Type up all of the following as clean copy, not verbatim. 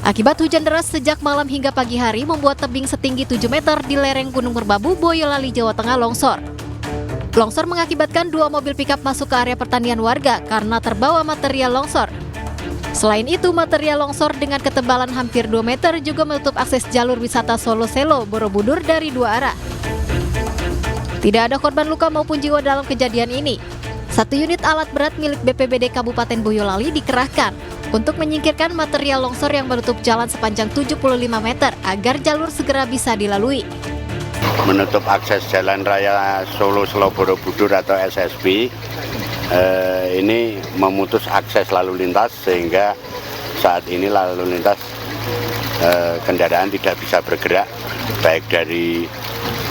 Akibat hujan deras sejak malam hingga pagi hari membuat tebing setinggi 7 meter di lereng Gunung Merbabu, Boyolali, Jawa Tengah longsor. Longsor mengakibatkan 2 mobil pickup masuk ke area pertanian warga karena terbawa material longsor. Selain itu, material longsor dengan ketebalan hampir 2 meter juga menutup akses jalur wisata Solo Selo Borobudur dari 2 arah. Tidak ada korban luka maupun jiwa dalam kejadian ini. 1 unit alat berat milik BPBD Kabupaten Boyolali dikerahkan untuk menyingkirkan material longsor yang menutup jalan sepanjang 75 meter agar jalur segera bisa dilalui. Menutup akses Jalan Raya Solo Selo Borobudur atau SSB ini memutus akses lalu lintas sehingga saat ini lalu lintas kendaraan tidak bisa bergerak baik dari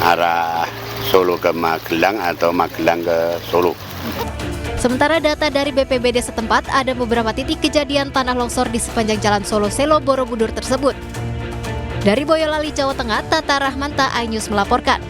arah Solo ke Magelang atau Magelang ke Solo. Sementara data dari BPBD setempat, ada beberapa titik kejadian tanah longsor di sepanjang jalan Solo Selo Borobudur tersebut. Dari Boyolali, Jawa Tengah, Tata Rahmanta, iNews melaporkan.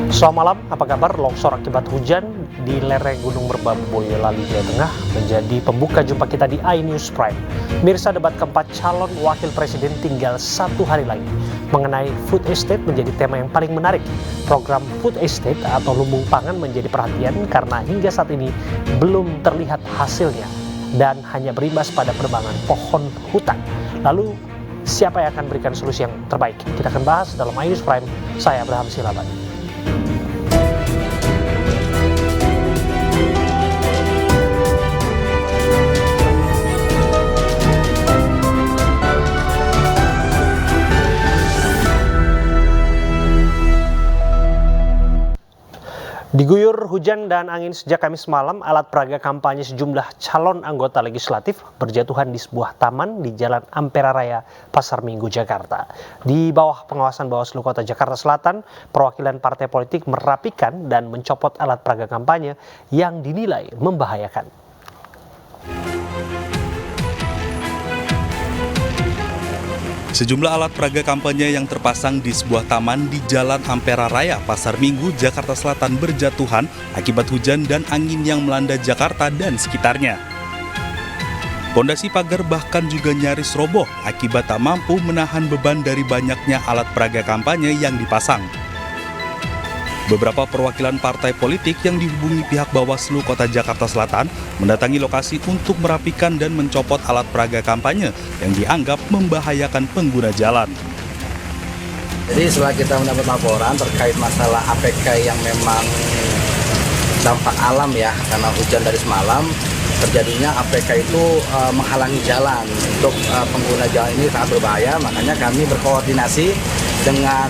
Selamat malam, apa kabar? Longsor akibat hujan di lereng Gunung Merbabu, Boyolali, Jawa Tengah menjadi pembuka jumpa kita di iNews Prime. Mirsa, debat keempat calon wakil presiden tinggal 1 hari lagi. Mengenai food estate menjadi tema yang paling menarik. Program food estate atau lumbung pangan menjadi perhatian karena hingga saat ini belum terlihat hasilnya dan hanya berimbas pada penebangan pohon hutan. Lalu siapa yang akan berikan solusi yang terbaik? Kita akan bahas dalam iNews Prime. Saya Abraham Silaban. Diguyur hujan dan angin sejak Kamis malam, alat peraga kampanye sejumlah calon anggota legislatif berjatuhan di sebuah taman di Jalan Ampera Raya, Pasar Minggu, Jakarta. Di bawah pengawasan Bawaslu Kota Jakarta Selatan, perwakilan partai politik merapikan dan mencopot alat peraga kampanye yang dinilai membahayakan. Sejumlah alat peraga kampanye yang terpasang di sebuah taman di Jalan Ampera Raya, Pasar Minggu, Jakarta Selatan berjatuhan akibat hujan dan angin yang melanda Jakarta dan sekitarnya. Pondasi pagar bahkan juga nyaris roboh akibat tak mampu menahan beban dari banyaknya alat peraga kampanye yang dipasang. Beberapa perwakilan partai politik yang dihubungi pihak Bawaslu Kota Jakarta Selatan mendatangi lokasi untuk merapikan dan mencopot alat peraga kampanye yang dianggap membahayakan pengguna jalan. Jadi setelah kita mendapat laporan terkait masalah APK yang memang dampak alam ya, karena hujan dari semalam, terjadinya APK itu menghalangi jalan untuk pengguna jalan ini sangat berbahaya. Makanya kami berkoordinasi dengan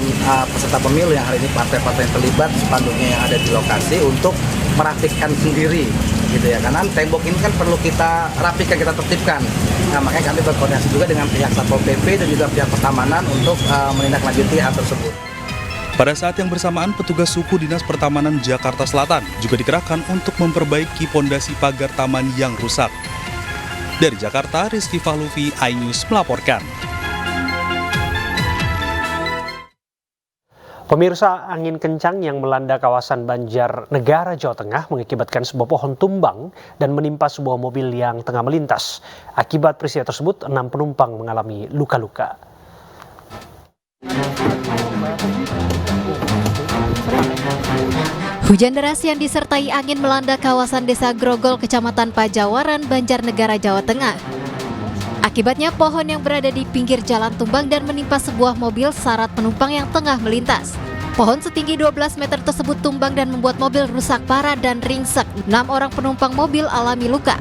peserta pemilu yang hari ini partai-partai yang terlibat, spanduknya yang ada di lokasi untuk merapikan sendiri gitu ya, karena tembok ini kan perlu kita rapikan, kita tertibkan. Nah, makanya kami berkoordinasi juga dengan pihak Satpol PP dan juga pihak pertamanan untuk menindaklanjuti hal tersebut. Pada saat yang bersamaan, petugas suku Dinas Pertamanan Jakarta Selatan juga dikerahkan untuk memperbaiki pondasi pagar taman yang rusak. Dari Jakarta, Rizky Fahluvi, iNews melaporkan. Pemirsa, angin kencang yang melanda kawasan Banjarnegara, Jawa Tengah mengakibatkan sebuah pohon tumbang dan menimpa sebuah mobil yang tengah melintas. Akibat peristiwa tersebut, 6 penumpang mengalami luka-luka. Hujan deras yang disertai angin melanda kawasan Desa Grogol, Kecamatan Pajawaran, Banjarnegara, Jawa Tengah. Akibatnya pohon yang berada di pinggir jalan tumbang dan menimpa sebuah mobil syarat penumpang yang tengah melintas. Pohon setinggi 12 meter tersebut tumbang dan membuat mobil rusak parah dan ringsek. 6 orang penumpang mobil alami luka.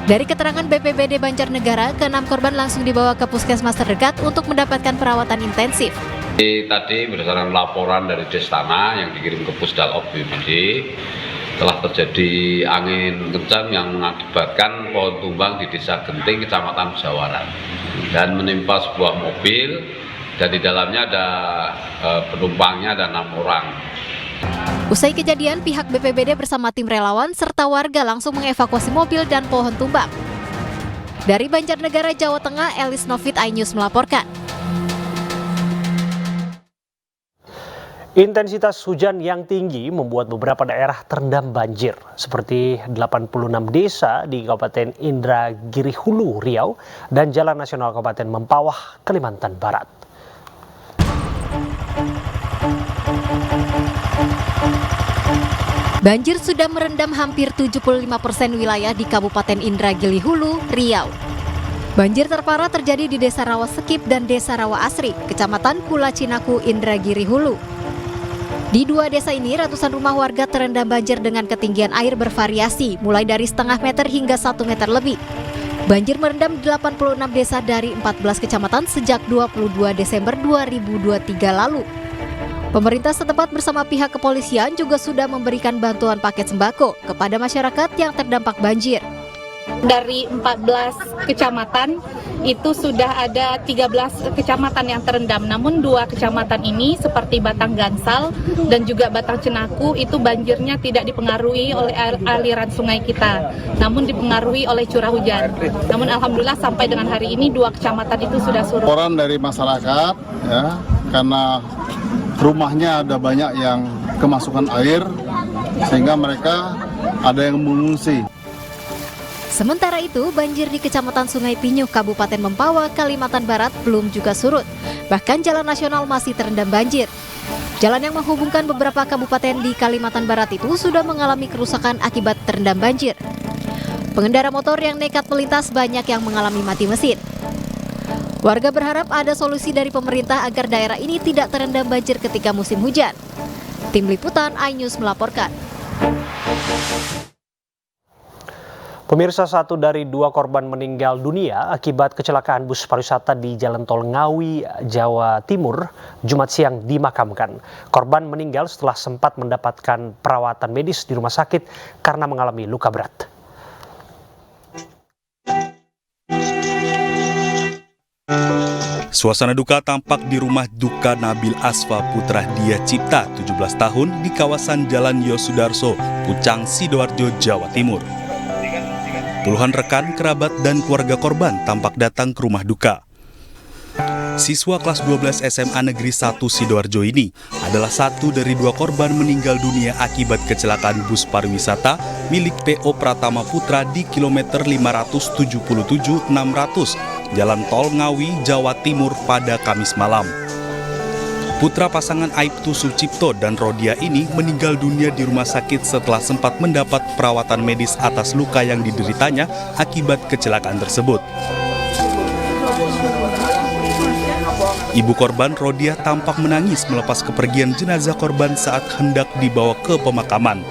Dari keterangan BPBD Banjarnegara, ke-6 korban langsung dibawa ke puskesmas terdekat untuk mendapatkan perawatan intensif. Tadi berdasarkan laporan dari Destana yang dikirim ke Pusdalop BPBD, telah terjadi angin kencang yang mengakibatkan pohon tumbang di Desa Genting, Kecamatan Pajawaran, dan menimpa sebuah mobil, dan di dalamnya ada penumpangnya, ada 6 orang. Usai kejadian, pihak BPBD bersama tim relawan serta warga langsung mengevakuasi mobil dan pohon tumbang. Dari Banjarnegara, Jawa Tengah, Elis Novit, iNews melaporkan. Intensitas hujan yang tinggi membuat beberapa daerah terendam banjir, seperti 86 desa di Kabupaten Indragiri Hulu, Riau, dan Jalan Nasional Kabupaten Mempawah, Kalimantan Barat. Banjir sudah merendam hampir 75% wilayah di Kabupaten Indragiri Hulu, Riau. Banjir terparah terjadi di Desa Rawa Sekip dan Desa Rawa Asri, Kecamatan Kula Cinaku, Indragiri Hulu. Di dua desa ini, ratusan rumah warga terendam banjir dengan ketinggian air bervariasi, mulai dari setengah meter hingga 1 meter lebih. Banjir merendam 86 desa dari 14 kecamatan sejak 22 Desember 2023 lalu. Pemerintah setempat bersama pihak kepolisian juga sudah memberikan bantuan paket sembako kepada masyarakat yang terdampak banjir. Dari 14 kecamatan itu sudah ada 13 kecamatan yang terendam, namun 2 kecamatan ini seperti Batang Gansal dan juga Batang Cenaku itu banjirnya tidak dipengaruhi oleh aliran sungai kita, namun dipengaruhi oleh curah hujan. Namun alhamdulillah sampai dengan hari ini 2 kecamatan itu sudah surut. Laporan dari masyarakat ya, karena rumahnya ada banyak yang kemasukan air sehingga mereka ada yang mengungsi. Sementara itu, banjir di Kecamatan Sungai Pinyuh, Kabupaten Mempawah, Kalimantan Barat belum juga surut. Bahkan jalan nasional masih terendam banjir. Jalan yang menghubungkan beberapa kabupaten di Kalimantan Barat itu sudah mengalami kerusakan akibat terendam banjir. Pengendara motor yang nekat melintas banyak yang mengalami mati mesin. Warga berharap ada solusi dari pemerintah agar daerah ini tidak terendam banjir ketika musim hujan. Tim Liputan iNews melaporkan. Pemirsa, 1 dari 2 korban meninggal dunia akibat kecelakaan bus pariwisata di Jalan Tol Ngawi, Jawa Timur, Jumat siang dimakamkan. Korban meninggal setelah sempat mendapatkan perawatan medis di rumah sakit karena mengalami luka berat. Suasana duka tampak di rumah duka Nabil Asfa Putra Dia Cipta, 17 tahun, di kawasan Jalan Yosudarso, Pucang, Sidoarjo, Jawa Timur. Puluhan rekan, kerabat, dan keluarga korban tampak datang ke rumah duka. Siswa kelas 12 SMA Negeri 1 Sidoarjo ini adalah 1 dari 2 korban meninggal dunia akibat kecelakaan bus pariwisata milik PO Pratama Putra di kilometer 577-600 Jalan Tol Ngawi, Jawa Timur pada Kamis malam. Putra pasangan Aibtu Sucipto dan Rodia ini meninggal dunia di rumah sakit setelah sempat mendapat perawatan medis atas luka yang dideritanya akibat kecelakaan tersebut. Ibu korban, Rodia, tampak menangis melepas kepergian jenazah korban saat hendak dibawa ke pemakaman.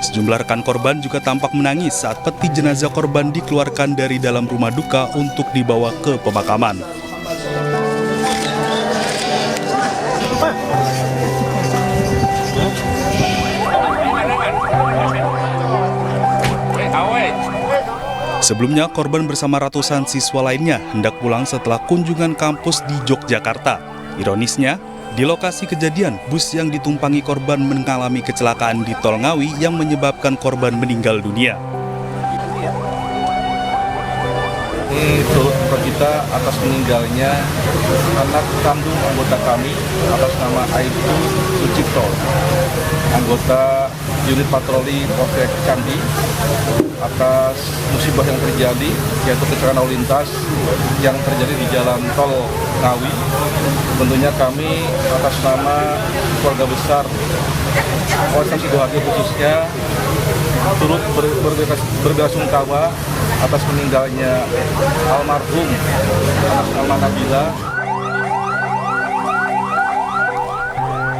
Sejumlah rekan korban juga tampak menangis saat peti jenazah korban dikeluarkan dari dalam rumah duka untuk dibawa ke pemakaman. Sebelumnya, korban bersama ratusan siswa lainnya hendak pulang setelah kunjungan kampus di Yogyakarta. Ironisnya, di lokasi kejadian, bus yang ditumpangi korban mengalami kecelakaan di Tol Ngawi yang menyebabkan korban meninggal dunia. Ini turut kita atas meninggalnya anak kandung anggota kami atas nama Aibtu Sucipto, anggota unit patroli Polsek Candi, atas musibah yang terjadi, yaitu kecelakaan lalu lintas yang terjadi di Jalan Tol Ngawi. Tentunya kami atas nama keluarga besar Polres Sidoarjo khususnya turut berbelasungkawa atas meninggalnya almarhum atas nama Nabila.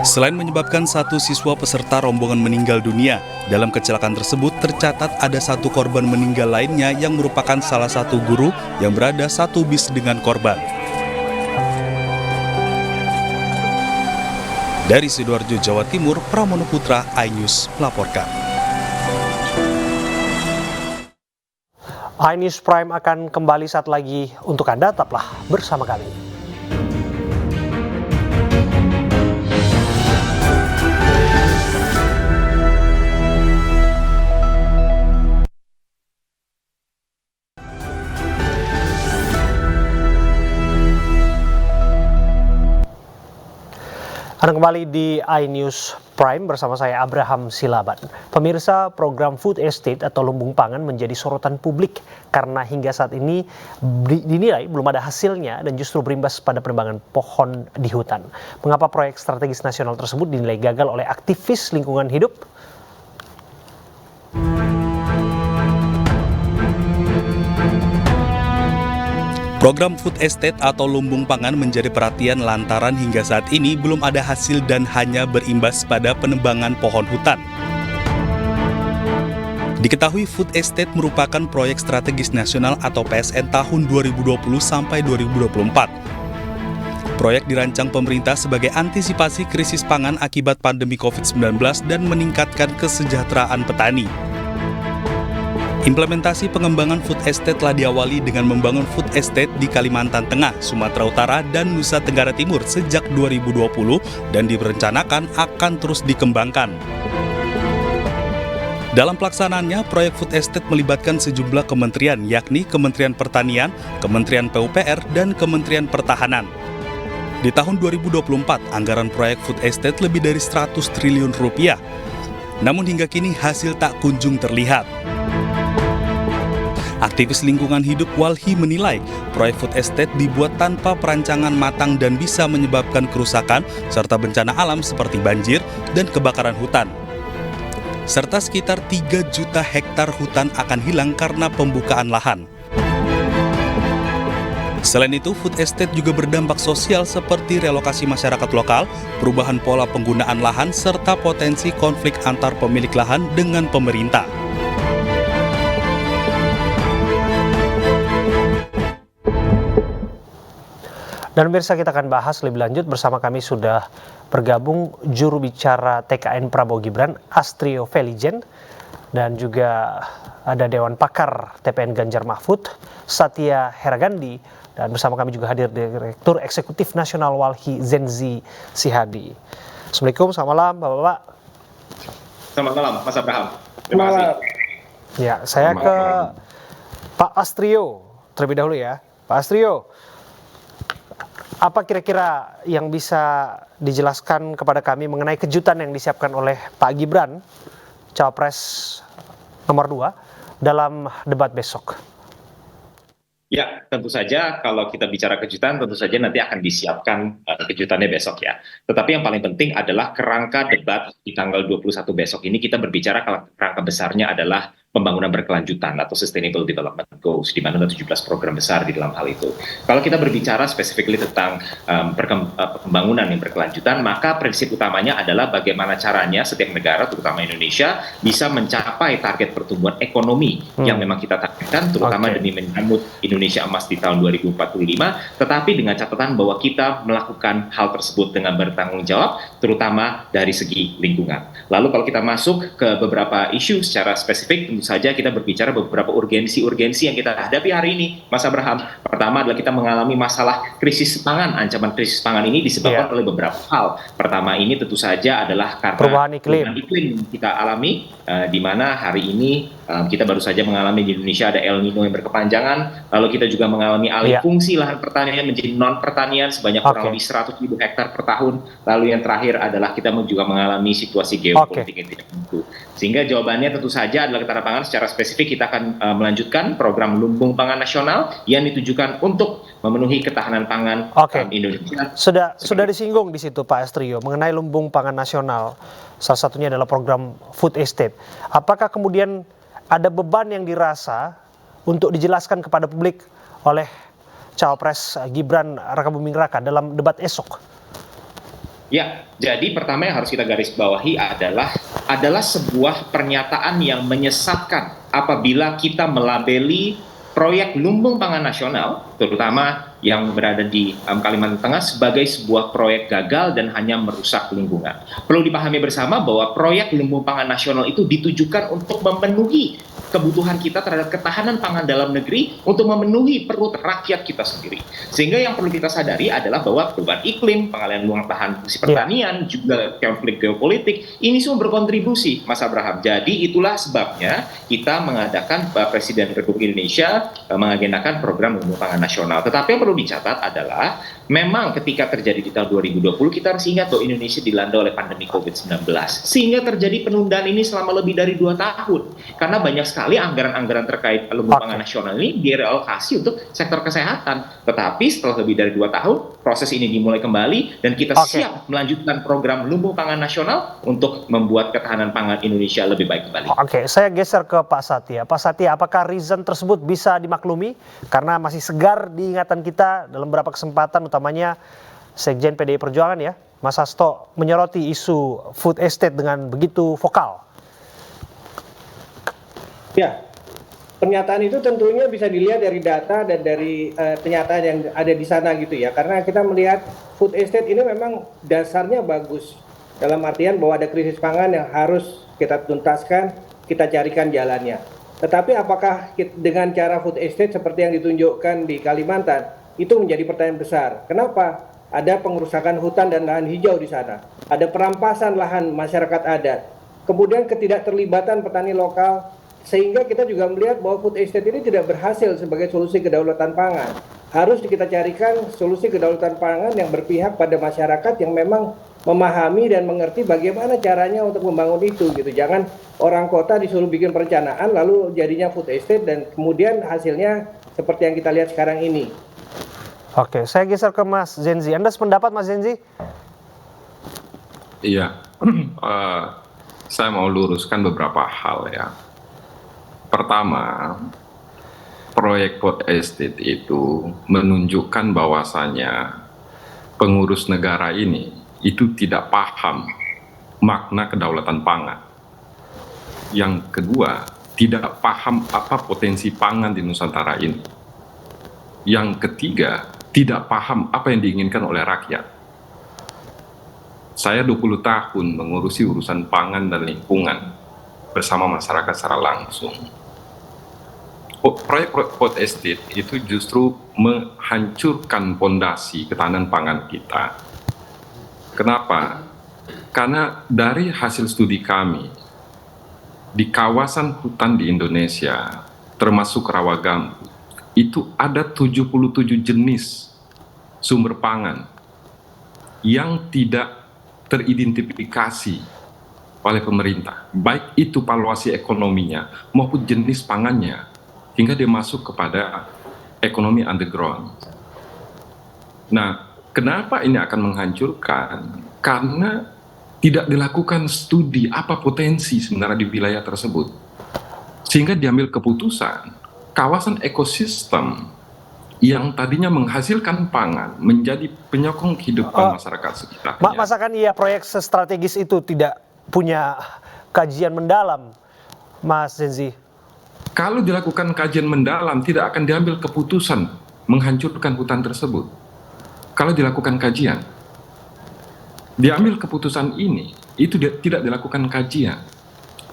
Selain menyebabkan 1 siswa peserta rombongan meninggal dunia, dalam kecelakaan tersebut tercatat ada 1 korban meninggal lainnya yang merupakan salah satu guru yang berada 1 bis dengan korban. Dari Sidoarjo, Jawa Timur, Pramono Putra, iNews melaporkan. iNews Prime akan kembali saat lagi untuk Anda, tetaplah bersama kami. Anda kembali kembali di iNews Prime bersama saya Abraham Silaban. Pemirsa, program Food Estate atau lumbung pangan menjadi sorotan publik karena hingga saat ini dinilai belum ada hasilnya dan justru berimbas pada penebangan pohon di hutan. Mengapa proyek strategis nasional tersebut dinilai gagal oleh aktivis lingkungan hidup? Program Food Estate atau lumbung pangan menjadi perhatian lantaran hingga saat ini belum ada hasil dan hanya berimbas pada penebangan pohon hutan. Diketahui Food Estate merupakan proyek strategis nasional atau PSN tahun 2020 sampai 2024. Proyek dirancang pemerintah sebagai antisipasi krisis pangan akibat pandemi COVID-19 dan meningkatkan kesejahteraan petani. Implementasi pengembangan food estate telah diawali dengan membangun food estate di Kalimantan Tengah, Sumatera Utara, dan Nusa Tenggara Timur sejak 2020 dan direncanakan akan terus dikembangkan. Dalam pelaksanaannya, proyek food estate melibatkan sejumlah kementerian, yakni Kementerian Pertanian, Kementerian PUPR, dan Kementerian Pertahanan. Di tahun 2024, anggaran proyek food estate lebih dari 100 triliun rupiah. Namun hingga kini hasil tak kunjung terlihat. Aktivis lingkungan hidup Walhi menilai proyek food estate dibuat tanpa perancangan matang dan bisa menyebabkan kerusakan serta bencana alam seperti banjir dan kebakaran hutan. Serta sekitar 3 juta hektar hutan akan hilang karena pembukaan lahan. Selain itu, food estate juga berdampak sosial seperti relokasi masyarakat lokal, perubahan pola penggunaan lahan, serta potensi konflik antar pemilik lahan dengan pemerintah. Dan pemirsa, kita akan bahas lebih lanjut. Bersama kami sudah bergabung juru bicara TKN Prabowo Gibran, Astrio Felijen, dan juga ada Dewan Pakar TPN Ganjar Mahfud, Satya Heragandi, dan bersama kami juga hadir Direktur Eksekutif Nasional Walhi Zenzi Sihadi. Assalamualaikum, selamat malam Bapak-Bapak. Selamat malam Mas Abraham. Terima kasih. Ya, saya ke Pak Astrio terlebih dahulu ya. Pak Astrio, apa kira-kira yang bisa dijelaskan kepada kami mengenai kejutan yang disiapkan oleh Pak Gibran, Cawapres nomor 2, dalam debat besok? Ya, tentu saja kalau kita bicara kejutan, tentu saja nanti akan disiapkan kejutannya besok ya. Tetapi yang paling penting adalah kerangka debat di tanggal 21 besok ini kita berbicara kerangka besarnya adalah pembangunan berkelanjutan atau Sustainable Development Goals, di mana ada 17 program besar di dalam hal itu. Kalau kita berbicara specifically tentang pembangunan yang berkelanjutan, maka prinsip utamanya adalah bagaimana caranya setiap negara, terutama Indonesia, bisa mencapai target pertumbuhan ekonomi yang memang kita targetkan, terutama demi menyambut Indonesia Emas di tahun 2045, tetapi dengan catatan bahwa kita melakukan hal tersebut dengan bertanggung jawab, terutama dari segi lingkungan. Lalu kalau kita masuk ke beberapa isu secara spesifik, tentu saja kita berbicara beberapa urgensi yang kita hadapi hari ini, Mas Abraham. Pertama adalah kita mengalami masalah krisis pangan. Ancaman krisis pangan ini disebabkan oleh beberapa hal. Pertama ini tentu saja adalah karena perubahan iklim yang kita alami, di mana hari ini kita baru saja mengalami di Indonesia ada El Nino yang berkepanjangan. Lalu kita juga mengalami alih fungsi lahan pertanian menjadi non pertanian sebanyak kurang lebih 100.000 hektar per tahun. Lalu yang terakhir adalah kita juga mengalami situasi geopolitik yang tidak tentu. Sehingga jawabannya tentu saja adalah ketahanan pangan. Secara spesifik kita akan melanjutkan program lumbung pangan nasional yang ditujukan untuk memenuhi ketahanan pangan Indonesia. Sudah disinggung di situ Pak Astrio mengenai lumbung pangan nasional. Salah satunya adalah program Food Estate. Apakah kemudian ada beban yang dirasa untuk dijelaskan kepada publik oleh Cawapres Gibran Rakabuming Raka dalam debat esok? Ya, jadi pertama yang harus kita garis bawahi adalah sebuah pernyataan yang menyesatkan apabila kita melabeli proyek lumbung pangan nasional, terutama yang berada di Kalimantan Tengah, sebagai sebuah proyek gagal dan hanya merusak lingkungan. Perlu dipahami bersama bahwa proyek lumbung pangan nasional itu ditujukan untuk memenuhi kebutuhan kita terhadap ketahanan pangan dalam negeri, untuk memenuhi perut rakyat kita sendiri. Sehingga yang perlu kita sadari adalah bahwa perubahan iklim, pengalihan luang lahan fungsi pertanian, juga konflik geopolitik, ini semua berkontribusi, Mas Abraham. Jadi itulah sebabnya kita mengadakan Presiden Republik Indonesia mengagendakan program lumbung pangan nasional nasional. Tetapi yang perlu dicatat adalah memang ketika terjadi di tahun 2020 kita harus ingat bahwa Indonesia dilanda oleh pandemi COVID-19 sehingga terjadi penundaan ini selama lebih dari 2 tahun karena banyak sekali anggaran-anggaran terkait lumbung pangan nasional ini direlokasi untuk sektor kesehatan. Tetapi setelah lebih dari 2 tahun proses ini dimulai kembali dan kita siap melanjutkan program lumbung pangan nasional untuk membuat ketahanan pangan Indonesia lebih baik kembali. Oke, saya geser ke Pak Satya. Pak Satya, apakah reason tersebut bisa dimaklumi karena masih segar di ingatan kita dalam beberapa kesempatan, utamanya Sekjen PDI Perjuangan ya, Mas Hasto menyoroti isu food estate dengan begitu vokal? Ya, pernyataan itu tentunya bisa dilihat dari data dan dari kenyataan yang ada di sana gitu ya. Karena kita melihat food estate ini memang dasarnya bagus. Dalam artian bahwa ada krisis pangan yang harus kita tuntaskan, kita carikan jalannya. Tetapi apakah dengan cara food estate seperti yang ditunjukkan di Kalimantan, itu menjadi pertanyaan besar. Kenapa? Ada pengerusakan hutan dan lahan hijau di sana. Ada perampasan lahan masyarakat adat. Kemudian ketidakterlibatan petani lokal, sehingga kita juga melihat bahwa food estate ini tidak berhasil sebagai solusi kedaulatan pangan. Harus kita carikan solusi kedaulatan pangan yang berpihak pada masyarakat yang memang memahami dan mengerti bagaimana caranya untuk membangun itu gitu. Jangan orang kota disuruh bikin perencanaan lalu jadinya food estate dan kemudian hasilnya seperti yang kita lihat sekarang ini. Oke, saya geser ke Mas Zenzi. Anda sependapat Mas Zenzi? Iya, saya mau luruskan beberapa hal ya. Pertama, proyek food estate itu menunjukkan bahwasannya pengurus negara ini itu tidak paham makna kedaulatan pangan. Yang kedua, tidak paham apa potensi pangan di Nusantara ini. Yang ketiga, tidak paham apa yang diinginkan oleh rakyat. Saya 20 tahun mengurusi urusan pangan dan lingkungan bersama masyarakat secara langsung. Proyek food estate itu justru menghancurkan fondasi ketahanan pangan kita. Kenapa? Karena dari hasil studi kami, di kawasan hutan di Indonesia, termasuk Rawagambut, itu ada 77 jenis sumber pangan yang tidak teridentifikasi oleh pemerintah, baik itu valuasi ekonominya maupun jenis pangannya, hingga dia masuk kepada ekonomi underground. Nah, kenapa ini akan menghancurkan? Karena tidak dilakukan studi apa potensi sebenarnya di wilayah tersebut. Sehingga diambil keputusan, kawasan ekosistem yang tadinya menghasilkan pangan menjadi penyokong kehidupan masyarakat sekitarnya. Masakan iya proyek strategis itu tidak punya kajian mendalam, Mas Zenzi? Kalau dilakukan kajian mendalam, tidak akan diambil keputusan menghancurkan hutan tersebut. Kalau dilakukan kajian, diambil keputusan ini, itu tidak dilakukan kajian.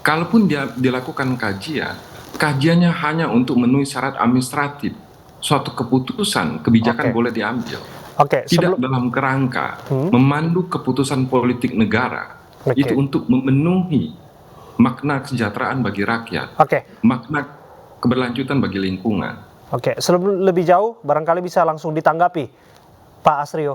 Kalaupun dia dilakukan kajian, kajiannya hanya untuk memenuhi syarat administratif. Suatu keputusan, kebijakan boleh diambil. Tidak dalam kerangka memandu keputusan politik negara. Itu untuk memenuhi makna kesejahteraan bagi rakyat, makna keberlanjutan bagi lingkungan. Sebelum lebih jauh, barangkali bisa langsung ditanggapi, Pak Asrio.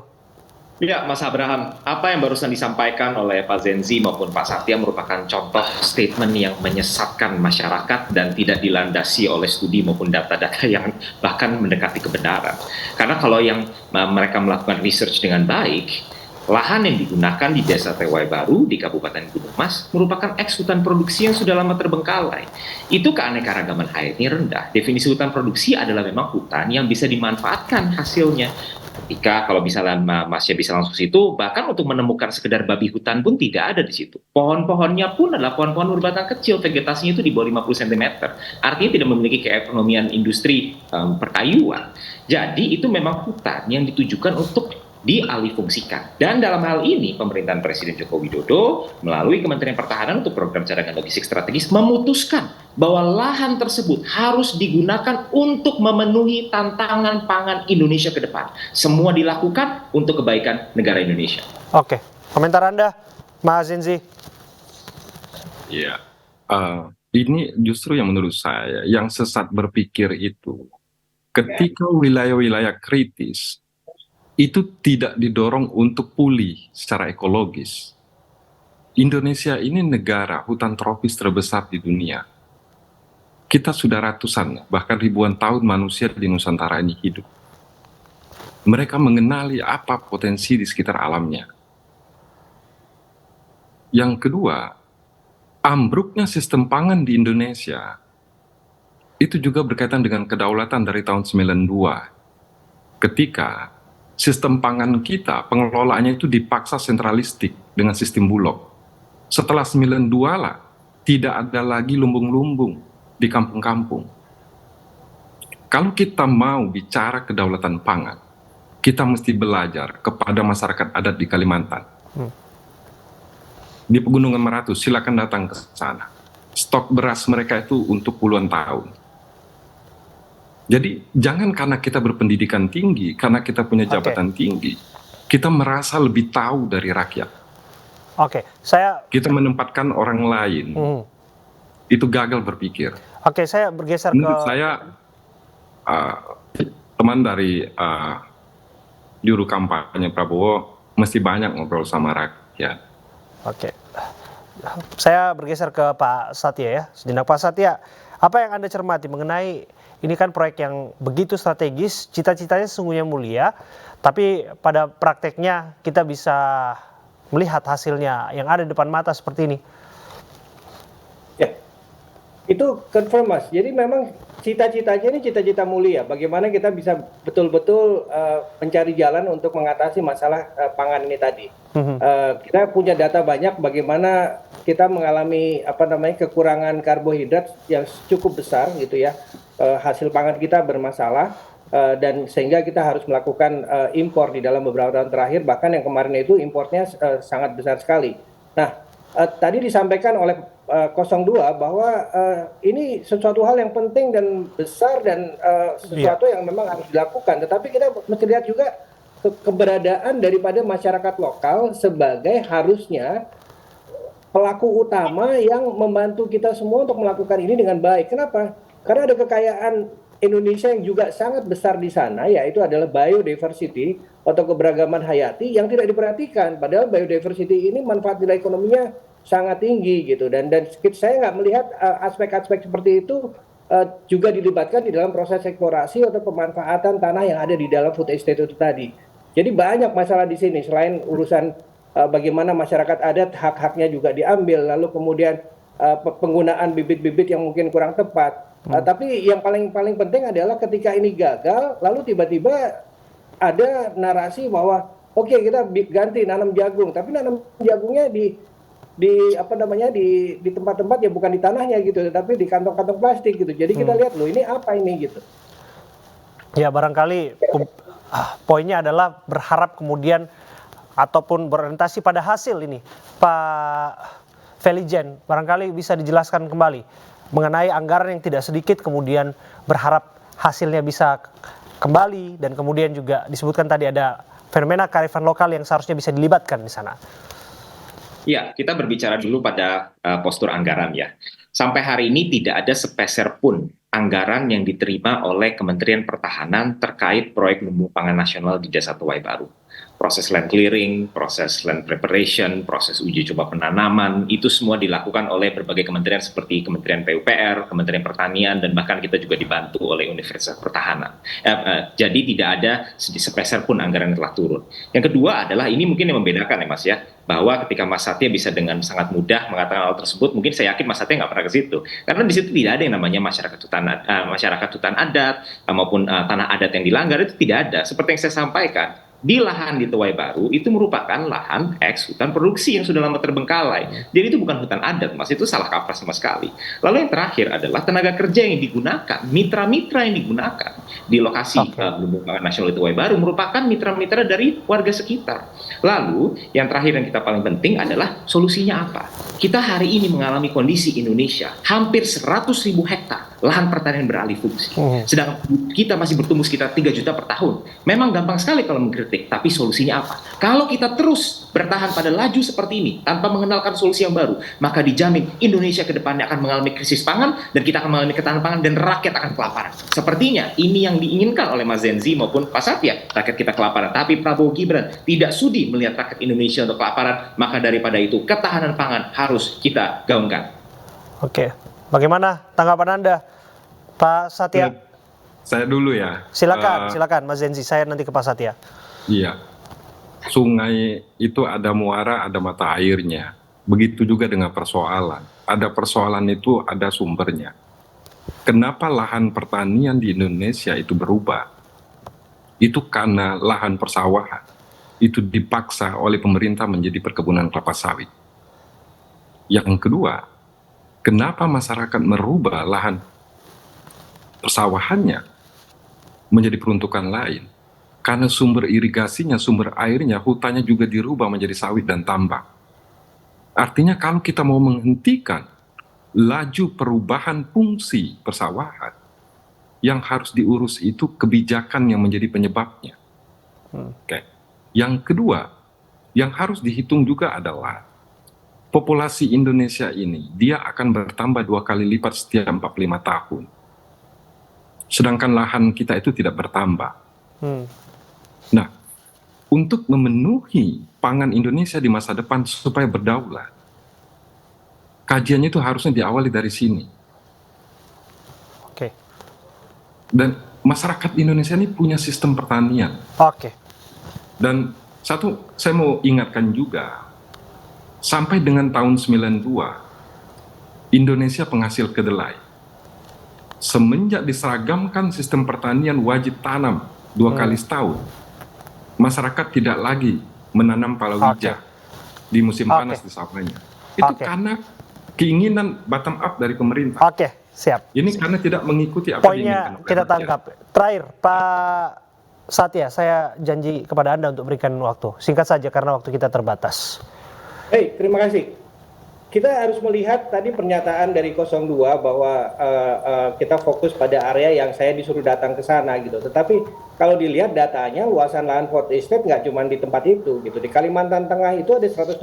Ya, Mas Abraham, apa yang barusan disampaikan oleh Pak Zenzi maupun Pak Satya merupakan contoh statement yang menyesatkan masyarakat dan tidak dilandasi oleh studi maupun data-data yang bahkan mendekati kebenaran. Karena kalau yang mereka melakukan research dengan baik, lahan yang digunakan di Desa Tewai Baru di Kabupaten Gunung Mas merupakan eks hutan produksi yang sudah lama terbengkalai. Itu keanekaragaman hayatnya rendah. Definisi hutan produksi adalah memang hutan yang bisa dimanfaatkan hasilnya. Ketika kalau misalnya Masnya bisa langsung situ, bahkan untuk menemukan sekedar babi hutan pun tidak ada di situ. Pohon-pohonnya pun adalah pohon-pohon berbatang kecil, vegetasinya itu di bawah 50 cm. Artinya tidak memiliki keekonomian industri perkayuan. Jadi itu memang hutan yang ditujukan untuk dialihfungsikan. Dan dalam hal ini pemerintahan Presiden Joko Widodo melalui Kementerian Pertahanan untuk program cadangan logistik strategis memutuskan bahwa lahan tersebut harus digunakan untuk memenuhi tantangan pangan Indonesia ke depan. Semua dilakukan untuk kebaikan negara Indonesia. Oke, komentar Anda, Mas Zenzi? Iya, ini justru yang menurut saya yang sesat berpikir itu ketika wilayah-wilayah kritis itu tidak didorong untuk pulih secara ekologis. Indonesia ini negara hutan tropis terbesar di dunia. Kita sudah ratusan, bahkan ribuan tahun manusia di Nusantara ini hidup. Mereka mengenali apa potensi di sekitar alamnya. Yang kedua, ambruknya sistem pangan di Indonesia itu juga berkaitan dengan kedaulatan dari tahun 92. Ketika sistem pangan kita, pengelolaannya itu dipaksa sentralistik dengan sistem bulog. Setelah 92 lah, tidak ada lagi lumbung-lumbung di kampung-kampung. Kalau kita mau bicara kedaulatan pangan, kita mesti belajar kepada masyarakat adat di Kalimantan. Di Pegunungan Meratus, silakan datang ke sana. Stok beras mereka itu untuk puluhan tahun. Jadi jangan karena kita berpendidikan tinggi, karena kita punya jabatan tinggi, kita merasa lebih tahu dari rakyat. Kita menempatkan orang lain. Itu gagal berpikir. Saya bergeser menurut saya teman dari juru kampanye Prabowo mesti banyak ngobrol sama rakyat. Saya bergeser ke Pak Satya ya. Sejenak Pak Satya, apa yang Anda cermati mengenai ini kan proyek yang begitu strategis, cita-citanya sesungguhnya mulia, tapi pada prakteknya kita bisa melihat hasilnya yang ada di depan mata seperti ini. Ya, itu confirm Mas. Jadi memang cita-citanya ini cita-cita mulia. Bagaimana kita bisa betul-betul mencari jalan untuk mengatasi masalah pangan ini tadi. Kita punya data banyak bagaimana kita mengalami kekurangan karbohidrat yang cukup besar gitu ya. Hasil pangan kita bermasalah dan sehingga kita harus melakukan impor di dalam beberapa tahun terakhir, bahkan yang kemarin itu impornya sangat besar sekali. Nah, tadi disampaikan oleh 02 bahwa ini sesuatu hal yang penting dan besar dan sesuatu yang memang harus dilakukan. Tetapi kita mesti lihat juga keberadaan daripada masyarakat lokal sebagai harusnya pelaku utama yang membantu kita semua untuk melakukan ini dengan baik. Kenapa? Karena ada kekayaan Indonesia yang juga sangat besar di sana, yaitu adalah biodiversity atau keberagaman hayati yang tidak diperhatikan. Padahal biodiversity ini manfaat nilai ekonominya sangat tinggi gitu, dan saya nggak melihat aspek-aspek seperti itu juga dilibatkan di dalam proses eksplorasi atau pemanfaatan tanah yang ada di dalam food estate itu tadi. Jadi banyak masalah di sini selain urusan bagaimana masyarakat adat hak-haknya juga diambil, lalu kemudian penggunaan bibit-bibit yang mungkin kurang tepat. Tapi yang paling penting adalah ketika ini gagal, lalu tiba-tiba ada narasi bahwa oke, kita ganti nanam jagung, tapi nanam jagungnya di tempat-tempat ya bukan di tanahnya gitu, tapi di kantong-kantong plastik gitu. Jadi kita lihat loh ini apa ini gitu. Ya barangkali poinnya adalah berharap kemudian ataupun berorientasi pada hasil ini. Pak Felijen, barangkali bisa dijelaskan kembali mengenai anggaran yang tidak sedikit kemudian berharap hasilnya bisa kembali, dan kemudian juga disebutkan tadi ada fenomena kearifan lokal yang seharusnya bisa dilibatkan di sana. Ya, kita berbicara dulu pada postur anggaran ya. Sampai hari ini tidak ada sepeser pun anggaran yang diterima oleh Kementerian Pertahanan terkait proyek lumbung pangan nasional di Desa Tuwai Baru. Proses land clearing, proses land preparation, proses uji coba penanaman, itu semua dilakukan oleh berbagai kementerian seperti Kementerian PUPR, Kementerian Pertanian, dan bahkan kita juga dibantu oleh Universitas Pertahanan. Jadi tidak ada sepeser pun anggaran yang telah turun. Yang kedua adalah, ini mungkin yang membedakan ya Mas ya, bahwa ketika Mas Satya bisa dengan sangat mudah mengatakan hal tersebut, mungkin saya yakin Mas Satya nggak pernah ke situ. Karena di situ tidak ada yang namanya masyarakat hutan adat maupun tanah adat yang dilanggar, itu tidak ada. Seperti yang saya sampaikan, di lahan di Tuwai Baru itu merupakan lahan eks hutan produksi yang sudah lama terbengkalai. Jadi itu bukan hutan adat, Mas, itu salah kaprah sama sekali. Lalu yang terakhir adalah tenaga kerja yang digunakan, mitra-mitra yang digunakan di lokasi lumbung pangan nasional di Tuwai Baru merupakan mitra-mitra dari warga sekitar. Lalu yang terakhir yang kita paling penting adalah solusinya apa? Kita hari ini mengalami kondisi Indonesia hampir 100.000 hektar lahan pertanian beralih fungsi. Sedangkan kita masih bertumbuh sekitar 3 juta per tahun. Memang gampang sekali kalau detik. Tapi solusinya apa? Kalau kita terus bertahan pada laju seperti ini tanpa mengenalkan solusi yang baru, maka dijamin Indonesia ke depannya akan mengalami krisis pangan dan kita akan mengalami ketahanan pangan dan rakyat akan kelaparan. Sepertinya ini yang diinginkan oleh Mas Zenzi maupun Pak Satya, rakyat kita kelaparan. Tapi Prabowo Gibran tidak sudi melihat rakyat Indonesia untuk kelaparan, maka daripada itu ketahanan pangan harus kita gaungkan. Oke, bagaimana tanggapan Anda, Pak Satya? Saya dulu ya. Silakan Mas Zenzi, saya nanti ke Pak Satya. Iya. Sungai itu ada muara, ada mata airnya. Begitu juga dengan persoalan. Ada persoalan itu ada sumbernya. Kenapa lahan pertanian di Indonesia itu berubah? Itu karena lahan persawahan itu dipaksa oleh pemerintah menjadi perkebunan kelapa sawit. Yang kedua, kenapa masyarakat merubah lahan persawahannya menjadi peruntukan lain? Karena sumber irigasinya, sumber airnya, hutannya juga dirubah menjadi sawit dan tambang. Artinya kalau kita mau menghentikan laju perubahan fungsi persawahan, yang harus diurus itu kebijakan yang menjadi penyebabnya. Oke. Yang kedua, yang harus dihitung juga adalah populasi Indonesia ini, dia akan bertambah 2 kali lipat setiap 45 tahun. Sedangkan lahan kita itu tidak bertambah. Nah, untuk memenuhi pangan Indonesia di masa depan supaya berdaulat, kajiannya itu harusnya diawali dari sini. Oke. Dan masyarakat Indonesia ini punya sistem pertanian. Oke. Dan satu, saya mau ingatkan juga, sampai dengan tahun 92, Indonesia penghasil kedelai. Semenjak diseragamkan sistem pertanian wajib tanam 2 kali setahun, masyarakat tidak lagi menanam palawija di musim panas di sawahnya. Itu karena keinginan bottom up dari pemerintah. Oke, siap. Ini karena tidak mengikuti apa poinnya kita tangkap. Terakhir, Pak Satya, saya janji kepada Anda untuk berikan waktu. Singkat saja karena waktu kita terbatas. Terima kasih. Kita harus melihat tadi pernyataan dari 02 bahwa kita fokus pada area yang saya disuruh datang ke sana gitu. Tetapi kalau dilihat datanya luasan lahan food estate nggak cuma di tempat itu gitu. Di Kalimantan Tengah itu ada 168.000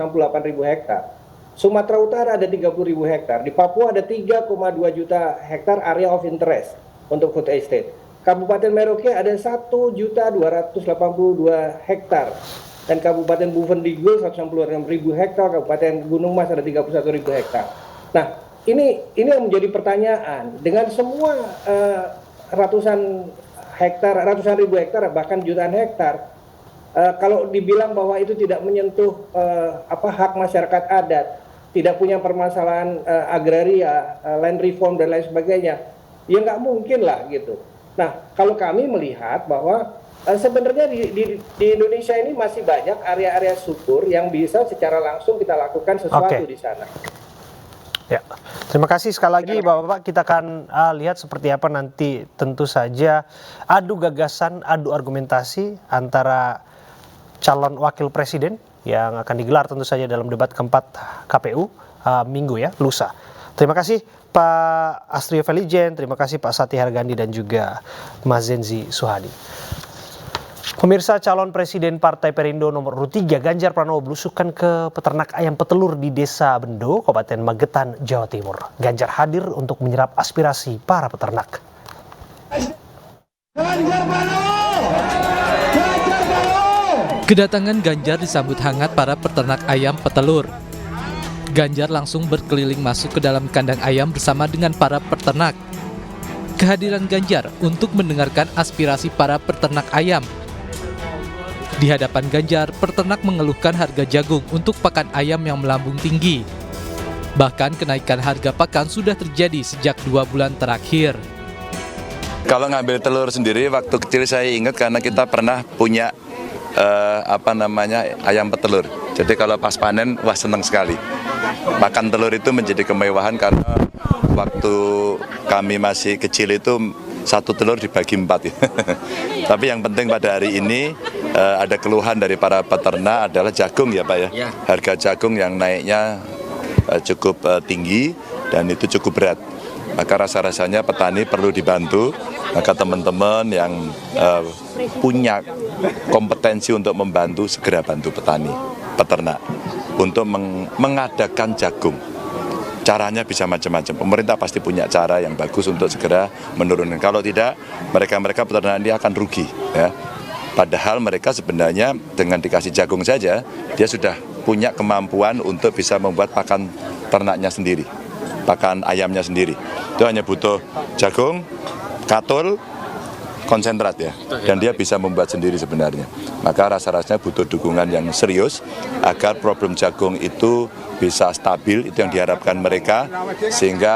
hektar. Sumatera Utara ada 30.000 hektar. Di Papua ada 3,2 juta hektar area of interest untuk food estate. Kabupaten Merauke ada 1.282 hektar. Dan Kabupaten Bovendigul 166.000 hektar, Kabupaten Gunung Mas ada 31.000 hektar. Nah, ini yang menjadi pertanyaan. Dengan semua ratusan ribu hektar, bahkan jutaan hektar, kalau dibilang bahwa itu tidak menyentuh hak masyarakat adat, tidak punya permasalahan agraria, land reform dan lain sebagainya, ya nggak mungkin lah gitu. Nah, kalau kami melihat bahwa sebenarnya di Indonesia ini masih banyak area-area subur yang bisa secara langsung kita lakukan sesuatu di sana. Ya, terima kasih sekali lagi Bapak-Bapak. Kita akan lihat seperti apa nanti, tentu saja adu gagasan, adu argumentasi antara calon wakil presiden yang akan digelar tentu saja dalam debat keempat KPU minggu ya, lusa. Terima kasih Pak Astrio Felijen, terima kasih Pak Satya Hargandi dan juga Mas Zenzi Suhadi. Pemirsa, calon presiden Partai Perindo nomor 3 Ganjar Pranowo belusukan ke peternak ayam petelur di Desa Bendo, Kabupaten Magetan, Jawa Timur. Ganjar hadir untuk menyerap aspirasi para peternak. Kedatangan Ganjar disambut hangat para peternak ayam petelur. Ganjar langsung berkeliling masuk ke dalam kandang ayam bersama dengan para peternak. Kehadiran Ganjar untuk mendengarkan aspirasi para peternak ayam. Di hadapan Ganjar, peternak mengeluhkan harga jagung untuk pakan ayam yang melambung tinggi. Bahkan kenaikan harga pakan sudah terjadi sejak 2 bulan terakhir. Kalau ngambil telur sendiri, waktu kecil saya ingat karena kita pernah punya ayam petelur. Jadi kalau pas panen, wah senang sekali. Makan telur itu menjadi kemewahan karena waktu kami masih kecil itu 1 telur dibagi 4. Tapi yang penting pada hari ini ada keluhan dari para peternak adalah jagung ya Pak ya. Harga jagung yang naiknya cukup tinggi dan itu cukup berat. maka rasa-rasanya petani perlu dibantu. Maka teman-teman yang punya kompetensi untuk membantu, segera bantu petani, peternak untuk mengadakan jagung. Caranya bisa macam-macam. Pemerintah pasti punya cara yang bagus untuk segera menurunkan. Kalau tidak, mereka peternak ini akan rugi. Ya. Padahal mereka sebenarnya dengan dikasih jagung saja, dia sudah punya kemampuan untuk bisa membuat pakan ternaknya sendiri, pakan ayamnya sendiri. Itu hanya butuh jagung, katul, konsentrat ya, dan dia bisa membuat sendiri sebenarnya. Maka rasa-rasanya butuh dukungan yang serius agar problem jagung itu bisa stabil, itu yang diharapkan mereka, sehingga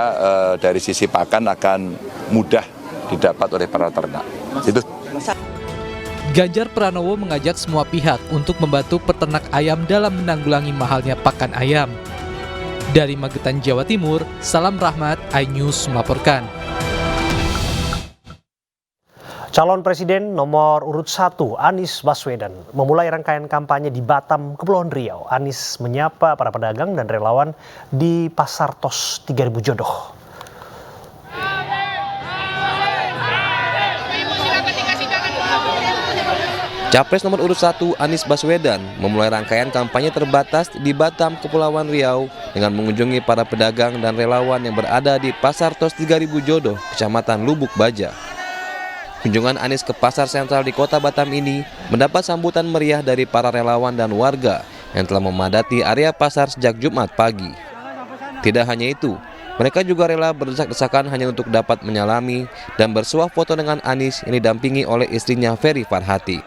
dari sisi pakan akan mudah didapat oleh para ternak. Itu. Ganjar Pranowo mengajak semua pihak untuk membantu peternak ayam dalam menanggulangi mahalnya pakan ayam. Dari Magetan, Jawa Timur, Salam Rahmat, iNews melaporkan. Calon Presiden nomor urut 1 Anies Baswedan memulai rangkaian kampanye di Batam, Kepulauan Riau. Anies menyapa para pedagang dan relawan di Pasar Tos 3000 Jodoh. Capres nomor urut 1 Anies Baswedan memulai rangkaian kampanye terbatas di Batam, Kepulauan Riau dengan mengunjungi para pedagang dan relawan yang berada di Pasar Tos 3000 Jodoh, Kecamatan Lubuk Baja. Kunjungan Anies ke pasar sentral di kota Batam ini mendapat sambutan meriah dari para relawan dan warga yang telah memadati area pasar sejak Jumat pagi. Tidak hanya itu, mereka juga rela berdesak-desakan hanya untuk dapat menyalami dan bersuah foto dengan Anies yang didampingi oleh istrinya Ferry Farhati.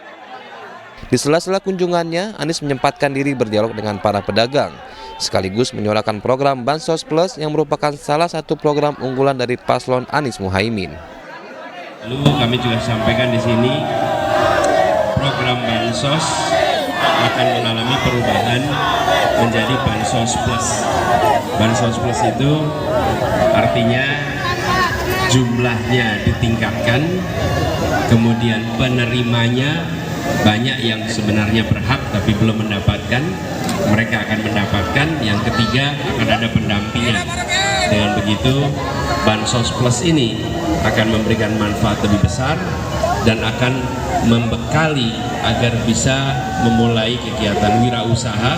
Di sela-sela kunjungannya, Anies menyempatkan diri berdialog dengan para pedagang, sekaligus menyuarakan program Bansos Plus yang merupakan salah satu program unggulan dari paslon Anies Muhaimin. Lalu kami juga sampaikan di sini program Bansos akan mengalami perubahan menjadi Bansos Plus. Bansos Plus itu artinya jumlahnya ditingkatkan, kemudian penerimanya banyak yang sebenarnya berhak tapi belum mendapatkan, mereka akan mendapatkan. Yang ketiga, akan ada pendampingan. Dengan begitu, Bansos Plus ini akan memberikan manfaat lebih besar dan akan membekali agar bisa memulai kegiatan wirausaha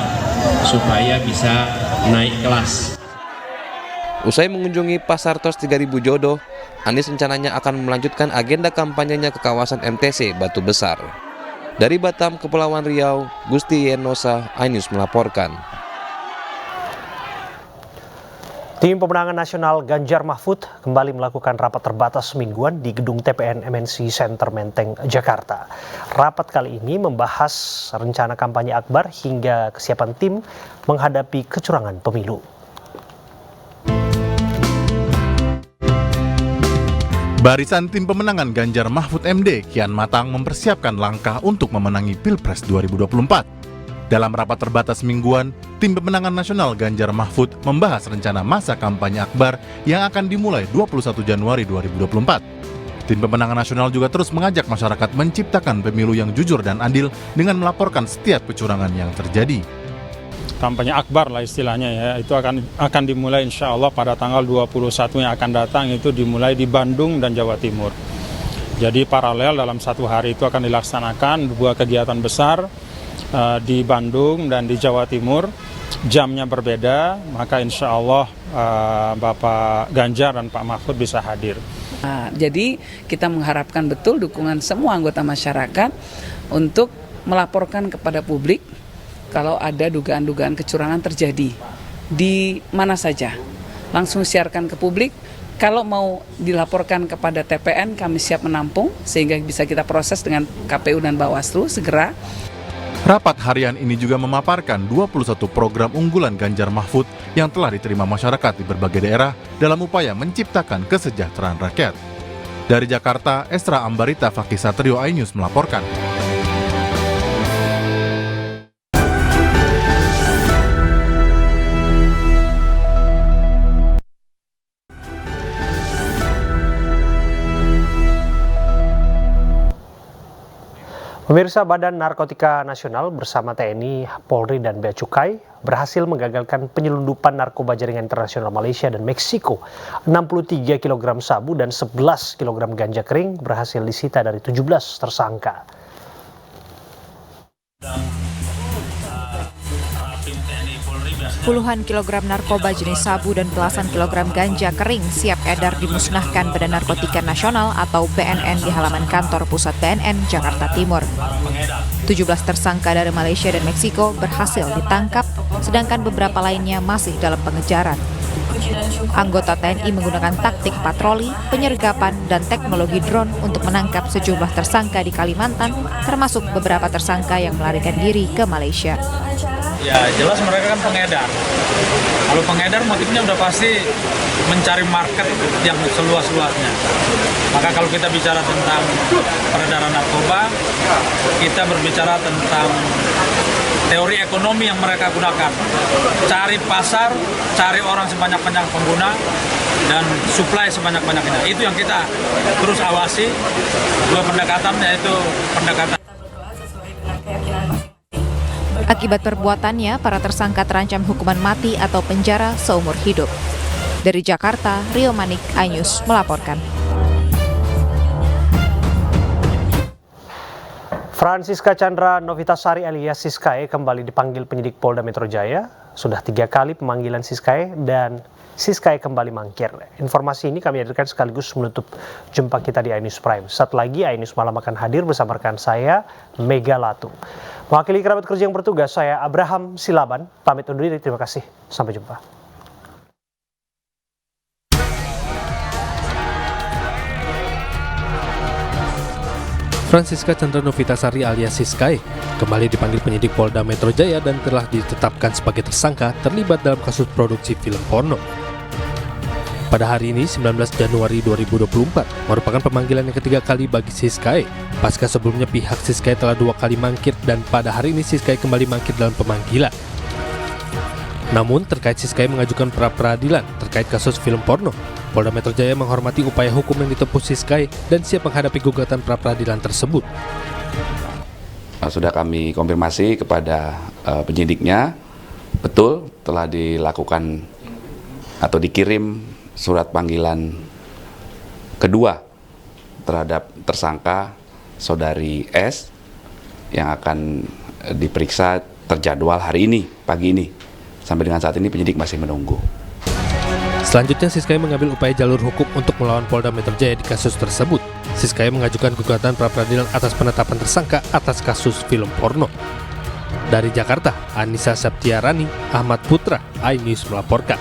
supaya bisa naik kelas. Usai mengunjungi Pasar Tos 3000 Jodoh, Anies rencananya akan melanjutkan agenda kampanyenya ke kawasan MTC Batu Besar. Dari Batam, Kepulauan Riau, Gusti Yenosa, iNews melaporkan. Tim pemenangan nasional Ganjar Mahfud kembali melakukan rapat terbatas mingguan di gedung TPN MNC Center Menteng, Jakarta. Rapat kali ini membahas rencana kampanye akbar hingga kesiapan tim menghadapi kecurangan pemilu. Barisan tim pemenangan Ganjar Mahfud MD kian matang mempersiapkan langkah untuk memenangi Pilpres 2024. Dalam rapat terbatas mingguan, tim pemenangan nasional Ganjar Mahfud membahas rencana masa kampanye akbar yang akan dimulai 21 Januari 2024. Tim pemenangan nasional juga terus mengajak masyarakat menciptakan pemilu yang jujur dan adil dengan melaporkan setiap kecurangan yang terjadi. Kampanye akbar lah istilahnya ya, itu akan dimulai insya Allah pada tanggal 21 yang akan datang, itu dimulai di Bandung dan Jawa Timur. Jadi paralel dalam satu hari itu akan dilaksanakan dua kegiatan besar di Bandung dan di Jawa Timur. Jamnya berbeda, maka insya Allah Bapak Ganjar dan Pak Mahfud bisa hadir. Jadi kita mengharapkan betul dukungan semua anggota masyarakat untuk melaporkan kepada publik kalau ada dugaan-dugaan kecurangan terjadi di mana saja. Langsung siarkan ke publik. Kalau mau dilaporkan kepada TPN, kami siap menampung sehingga bisa kita proses dengan KPU dan Bawaslu segera. Rapat harian ini juga memaparkan 21 program unggulan Ganjar Mahfud yang telah diterima masyarakat di berbagai daerah dalam upaya menciptakan kesejahteraan rakyat. Dari Jakarta, Esra Ambarita Fakih Satrio, iNews melaporkan. Pemirsa, Badan Narkotika Nasional bersama TNI, Polri, dan Bea Cukai berhasil menggagalkan penyelundupan narkoba jaringan internasional Malaysia dan Meksiko. 63 kg sabu dan 11 kg ganja kering berhasil disita dari 17 tersangka. Puluhan kilogram narkoba jenis sabu dan belasan kilogram ganja kering siap edar dimusnahkan Badan Narkotika Nasional atau BNN di halaman kantor pusat BNN Jakarta Timur. 17 tersangka dari Malaysia dan Meksiko berhasil ditangkap, sedangkan beberapa lainnya masih dalam pengejaran. Anggota TNI menggunakan taktik patroli, penyergapan, dan teknologi drone untuk menangkap sejumlah tersangka di Kalimantan, termasuk beberapa tersangka yang melarikan diri ke Malaysia. Ya jelas mereka kan pengedar. Kalau pengedar motifnya udah pasti mencari market yang seluas-luasnya. Maka kalau kita bicara tentang peredaran narkoba, kita berbicara tentang teori ekonomi yang mereka gunakan. Cari pasar, cari orang sebanyak-banyak pengguna, dan supply sebanyak-banyaknya. Itu yang kita terus awasi. Dua pendekatan, yaitu pendekatan. Akibat perbuatannya, para tersangka terancam hukuman mati atau penjara seumur hidup. Dari Jakarta, Rio Manik, iNews melaporkan. Francisca Chandra Novitasari alias Siskae kembali dipanggil penyidik Polda Metro Jaya. Sudah 3 kali pemanggilan Siskae dan Siskae kembali mangkir. Informasi ini kami hadirkan sekaligus menutup jumpa kita di iNews Prime. Saat lagi iNews Malam akan hadir bersama rekan saya, Mega Latu. Mewakili kerabat kerja yang bertugas, saya Abraham Silaban. Pamit undur diri, terima kasih. Sampai jumpa. Francisca Chandra Novitasari alias Siskae kembali dipanggil penyidik Polda Metro Jaya dan telah ditetapkan sebagai tersangka terlibat dalam kasus produksi film porno. Pada hari ini, 19 Januari 2024, merupakan pemanggilan yang ketiga kali bagi Siskae. Pasca sebelumnya pihak Siskae telah 2 kali mangkir dan pada hari ini Siskae kembali mangkir dalam pemanggilan. Namun, terkait Siskae mengajukan pra-peradilan terkait kasus film porno, Polda Metro Jaya menghormati upaya hukum yang ditempuh Siskae dan siap menghadapi gugatan pra-peradilan tersebut. Sudah kami konfirmasi kepada penyidiknya, betul telah dilakukan atau dikirim surat panggilan kedua terhadap tersangka saudari S yang akan diperiksa terjadwal hari ini, pagi ini. Sampai dengan saat ini penyidik masih menunggu. Selanjutnya, Siskae mengambil upaya jalur hukum untuk melawan Polda Metro Jaya di kasus tersebut. Siskae mengajukan gugatan pra-peradilan atas penetapan tersangka atas kasus film porno. Dari Jakarta, Anissa Septiarani, Ahmad Putra, iNews melaporkan.